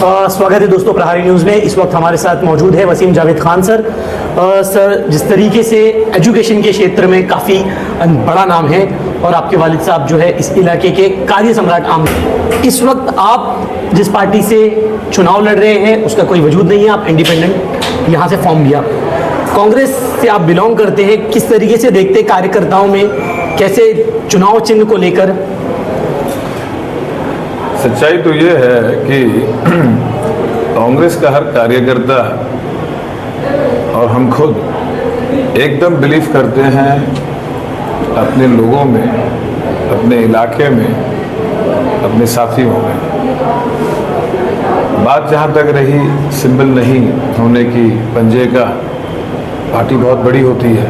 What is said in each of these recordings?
स्वागत है दोस्तों प्रहारी न्यूज़ में। इस वक्त हमारे साथ मौजूद है वसीम जावेद खान सर। सर, जिस तरीके से एजुकेशन के क्षेत्र में काफ़ी बड़ा नाम है और आपके वालिद साहब जो है इस इलाके के कार्य सम्राट आम, इस वक्त आप जिस पार्टी से चुनाव लड़ रहे हैं उसका कोई वजूद नहीं है, आप इंडिपेंडेंट यहाँ से फॉर्म लिया। कांग्रेस से आप बिलोंग करते हैं, किस तरीके से देखते हैं कार्यकर्ताओं में, कैसे चुनाव चिन्ह को लेकर? सच्चाई तो ये है कि कांग्रेस का हर कार्यकर्ता और हम खुद एकदम बिलीव करते हैं अपने लोगों में, अपने इलाके में, अपने साथियों में। बात जहाँ तक रही सिंबल नहीं होने की, पंजे का, पार्टी बहुत बड़ी होती है,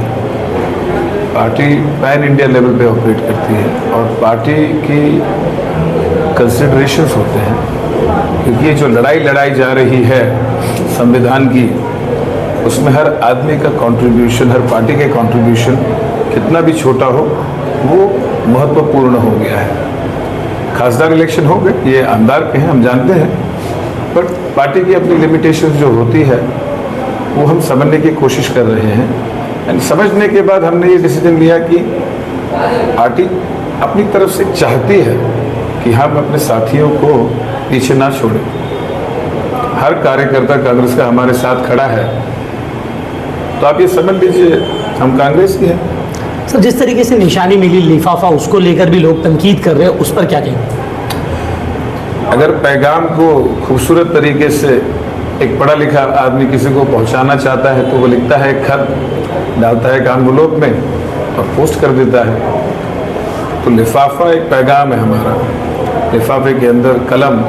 पार्टी पैन इंडिया लेवल पे ऑपरेट करती है और पार्टी की कंसिडरेशंस होते हैं, क्योंकि ये जो लड़ाई जा रही है संविधान की, उसमें हर आदमी का कंट्रीब्यूशन, हर पार्टी के कंट्रीब्यूशन कितना भी छोटा हो वो महत्वपूर्ण हो गया है। खासदार इलेक्शन हो गए, ये आमदार के हैं, हम जानते हैं, पर पार्टी की अपनी लिमिटेशंस जो होती है वो हम समझने की कोशिश कर रहे हैं। एंड समझने के बाद हमने ये डिसीजन लिया कि पार्टी अपनी तरफ से चाहती है कि हम अपने साथियों को पीछे ना छोड़ें। हर कार्यकर्ता कांग्रेस का हमारे साथ खड़ा है, तो आप ये समझ लीजिए हम कांग्रेस की हैं। सर, जिस तरीके से निशानी मिली लिफाफा, उसको लेकर भी लोग तनकीद कर रहे हैं, उस पर क्या कहेंगे? अगर पैगाम को खूबसूरत तरीके से एक पढ़ा लिखा आदमी किसी को पहुंचाना चाहता है तो वो लिखता है, एक खत डालता है एक एनवेलप में और पोस्ट कर देता है। तो लिफाफा एक पैगाम है हमारा, लिफाफे के अंदर कलम,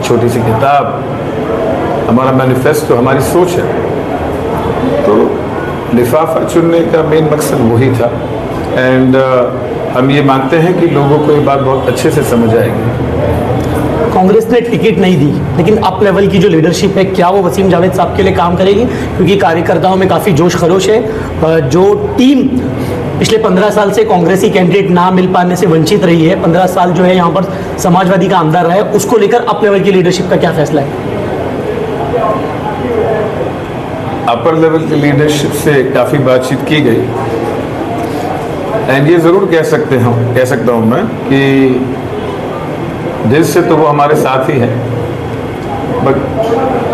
छोटी सी किताब, हमारा मैनिफेस्टो, हमारी सोच है। तो लिफाफा चुनने का मेन मकसद वही था। एंड हम ये मानते हैं कि लोगों को ये बात बहुत अच्छे से समझ आएगी। कांग्रेस ने टिकट नहीं दी, लेकिन अप लेवल की जो लीडरशिप है, क्या वो वसीम जावेद साहब के लिए काम करेगी? क्योंकि कार्यकर्ताओं में काफ़ी जोश खरोश है। जो टीम पिछले 15 साल से कांग्रेसी कैंडिडेट ना मिल पाने से वंचित रही है, 15 साल जो है यहाँ पर समाजवादी का आमदार रहा है, उसको लेकर अप लेवल की लीडरशिप का क्या फैसला है? अपर लेवल की लीडरशिप से काफ़ी बातचीत की गई एंड ये ज़रूर कह सकता हूँ मैं कि दिल से तो वो हमारे साथ ही हैं, बट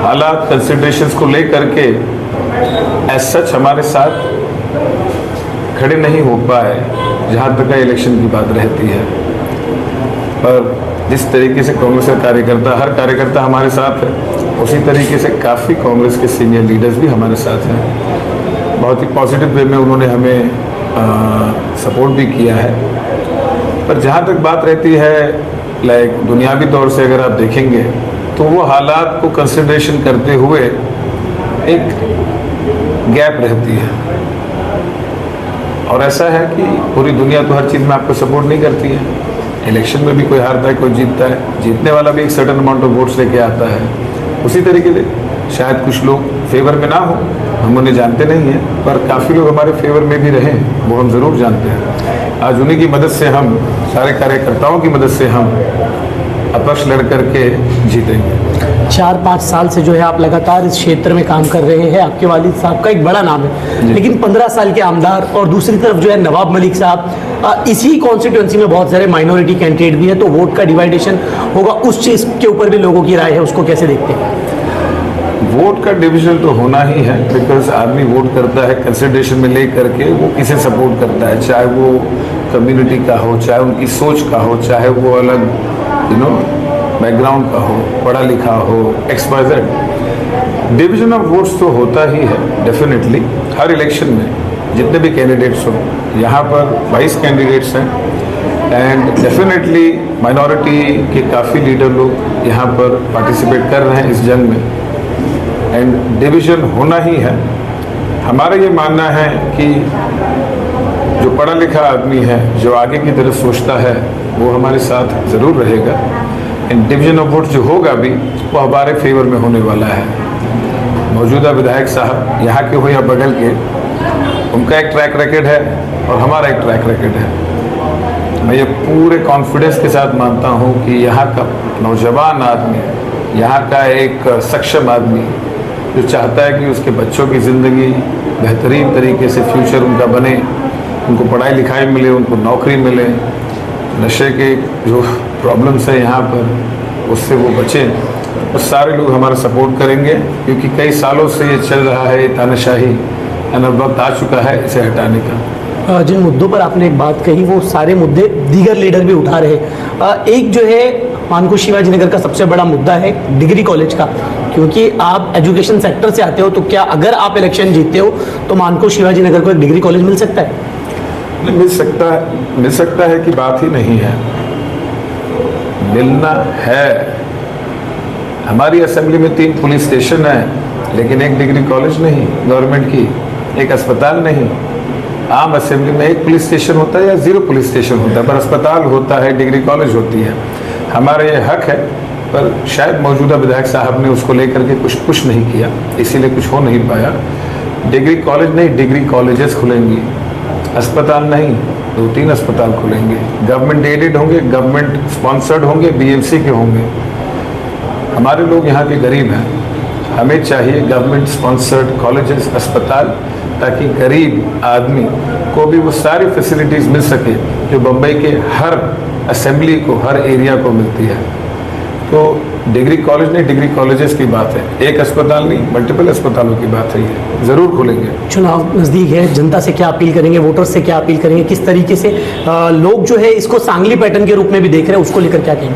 हालात कंसिडरेशंस को लेकर के एज सच हमारे साथ खड़े नहीं हो पाए जहाँ तक इलेक्शन की बात रहती है। पर जिस तरीके से कांग्रेस का कार्यकर्ता, हर कार्यकर्ता हमारे साथ है, उसी तरीके से काफ़ी कांग्रेस के सीनियर लीडर्स भी हमारे साथ हैं। बहुत ही पॉजिटिव वे में उन्होंने हमें सपोर्ट भी किया है। पर जहाँ तक बात रहती है दुनियावी तौर से अगर आप देखेंगे तो वो हालात को कंसिडरेशन करते हुए एक गैप रहती है। और ऐसा है कि पूरी दुनिया तो हर चीज़ में आपको सपोर्ट नहीं करती है। इलेक्शन में भी कोई हारता है, कोई जीतता है, जीतने वाला भी एक सर्टेन अमाउंट ऑफ वोट्स लेके आता है। उसी तरीके से शायद कुछ लोग फेवर में ना हो, हम उन्हें जानते नहीं हैं, पर काफ़ी लोग हमारे फेवर में भी रहे, वो हम ज़रूर जानते हैं। आज उन्हीं की मदद से, हम सारे कार्यकर्ताओं की मदद से हम अपक्ष लड़ करके जीतेंगे। 4-5 साल से जो है आप लगातार इस क्षेत्र में काम कर रहे हैं, आपके वालिद साहब का एक बड़ा नाम है, लेकिन 15 साल के आमदार और दूसरी तरफ जो है नवाब मलिक साहब, इसी कॉन्स्टिट्यूंसी में बहुत सारे माइनॉरिटी कैंडिडेट भी है, तो वोट का डिवाइडेशन होगा, उस चीज़ के ऊपर भी लोगों की राय है, उसको कैसे देखते हैं? वोट का डिवीजन तो होना ही है, बिकॉज आदमी वोट करता है कंसिडरेशन में ले करके वो किसे सपोर्ट करता है, चाहे वो कम्युनिटी का हो, चाहे उनकी सोच का हो, चाहे वो अलग बैकग्राउंड का हो, पढ़ा लिखा हो, XYZ। डिवीजन ऑफ वोट्स तो होता ही है डेफिनेटली हर इलेक्शन में, जितने भी कैंडिडेट्स हो। यहाँ पर 22 कैंडिडेट्स हैं एंड डेफिनेटली माइनॉरिटी के काफ़ी लीडर लोग यहाँ पर पार्टिसिपेट कर रहे हैं इस जंग में, एंड डिवीजन होना ही है। हमारा ये मानना है कि जो पढ़ा लिखा आदमी है, जो आगे की तरफ सोचता है, वो हमारे साथ ज़रूर रहेगा। एंड डिवीजन ऑफ वोट जो होगा भी वो हमारे फेवर में होने वाला है। मौजूदा विधायक साहब यहाँ के हो या बगल के, उनका एक ट्रैक रिकॉर्ड है और हमारा एक ट्रैक रिकॉर्ड है। मैं ये पूरे कॉन्फिडेंस के साथ मानता हूँ कि यहाँ का नौजवान आदमी यहाँ का एक सक्षम आदमी जो चाहता है कि उसके बच्चों की ज़िंदगी बेहतरीन तरीके से फ्यूचर उनका बने, उनको पढ़ाई लिखाई मिले, उनको नौकरी मिले, नशे के जो प्रॉब्लम्स हैं यहाँ पर उससे वो बचें, और सारे लोग हमारा सपोर्ट करेंगे, क्योंकि कई सालों से ये चल रहा है, ये तानाशाही, और वक्त आ चुका है इसे हटाने का। जिन मुद्दों पर आपने एक बात कही वो सारे मुद्दे दीगर लीडर भी उठा रहे हैं। एक जो है मानकुर शिवाजी नगर का सबसे बड़ा मुद्दा है डिग्री कॉलेज का, क्योंकि आप एजुकेशन सेक्टर से आते हो, तो क्या अगर आप इलेक्शन जीतते हो तो मानकुर शिवाजी नगर को एक डिग्री कॉलेज मिल सकता है? नहीं, मिल सकता है कि बात ही नहीं है, मिलना है। हमारी असेंबली में 3 पुलिस स्टेशन है, लेकिन एक डिग्री कॉलेज नहीं गवर्नमेंट की, एक अस्पताल नहीं। आम असेंबली में एक पुलिस स्टेशन होता है या 0 पुलिस स्टेशन होता है, पर अस्पताल होता है, डिग्री कॉलेज होती है। हमारा ये हक है, पर शायद मौजूदा विधायक साहब ने उसको लेकर के कुछ पुश नहीं किया, इसीलिए कुछ हो नहीं पाया। डिग्री कॉलेज नहीं, डिग्री कॉलेजेस खुलेंगी, अस्पताल नहीं, 2-3 अस्पताल खुलेंगे, गवर्नमेंट एडेड होंगे, गवर्नमेंट स्पॉन्सर्ड होंगे, BMC के होंगे। हमारे लोग यहाँ के गरीब हैं, हमें चाहिए गवर्नमेंट स्पॉन्सर्ड कॉलेजेस, अस्पताल, ताकि गरीब आदमी को भी वो सारी फैसिलिटीज़ मिल सके जो बम्बई के हर असेंबली को, हर एरिया को मिलती है। तो डिग्री कॉलेज नहीं, डिग्री कॉलेजेस की बात है, एक अस्पताल नहीं, मल्टीपल अस्पतालों की बात है, ये ज़रूर खुलेंगे। चुनाव नज़दीक है, जनता से क्या अपील करेंगे, वोटर्स से क्या अपील करेंगे, किस तरीके से लोग जो है इसको सांगली पैटर्न के रूप में भी देख रहे हैं, उसको लेकर क्या कहेंगे?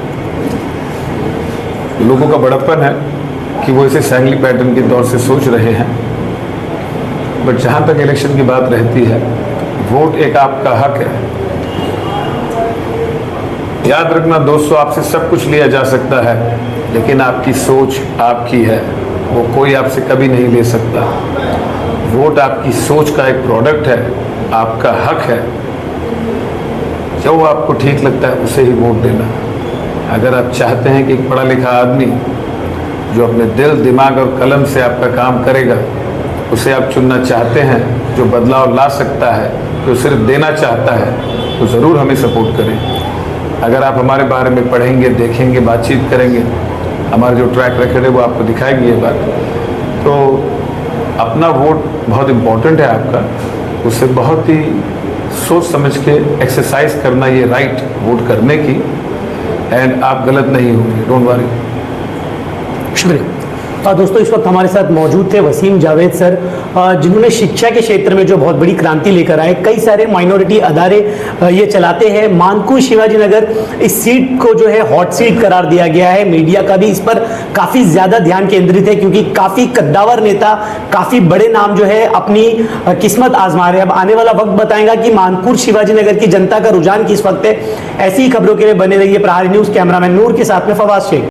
लोगों का बड़प्पन है कि वो इसे सांगली पैटर्न के दौर से सोच रहे हैं, बट जहाँ तक इलेक्शन की बात रहती है, वोट एक आपका हक है। याद रखना दोस्तों, आपसे सब कुछ लिया जा सकता है, लेकिन आपकी सोच आपकी है, वो कोई आपसे कभी नहीं ले सकता। वोट आपकी सोच का एक प्रोडक्ट है, आपका हक है। जो आपको ठीक लगता है उसे ही वोट देना। अगर आप चाहते हैं कि एक पढ़ा लिखा आदमी जो अपने दिल, दिमाग और कलम से आपका काम करेगा, उसे आप चुनना चाहते हैं, जो बदलाव ला सकता है, जो सिर्फ देना चाहता है, तो ज़रूर हमें सपोर्ट करें। अगर आप हमारे बारे में पढ़ेंगे, देखेंगे, बातचीत करेंगे, हमारा जो ट्रैक रिकॉर्ड है वो आपको दिखाएगी ये बात। तो अपना वोट बहुत इम्पोर्टेंट है आपका, उसे बहुत ही सोच समझ के एक्सरसाइज करना, ये राइट वोट करने की, एंड आप गलत नहीं होंगे, डोंट वरी। शुक्रिया। दोस्तों इस वक्त हमारे साथ मौजूद थे वसीम जावेद सर, जिन्होंने शिक्षा के क्षेत्र में जो बहुत बड़ी क्रांति लेकर आए। कई सारे माइनॉरिटी अदारे ये चलाते हैं। मानकुर शिवाजी नगर इस सीट को जो है हॉट सीट करार दिया गया है। मीडिया का भी इस पर काफ़ी ज़्यादा ध्यान केंद्रित है, क्योंकि काफ़ी कद्दावर नेता, काफ़ी बड़े नाम जो है अपनी किस्मत आजमा रहे हैं। अब आने वाला वक्त बताएगा कि मानकुर शिवाजी नगर की जनता का रुझान किस वक्त है। ऐसी ही खबरों के लिए बने रहिए प्रहारी न्यूज़। कैमरामैन नूर के साथ में फवाद शेख।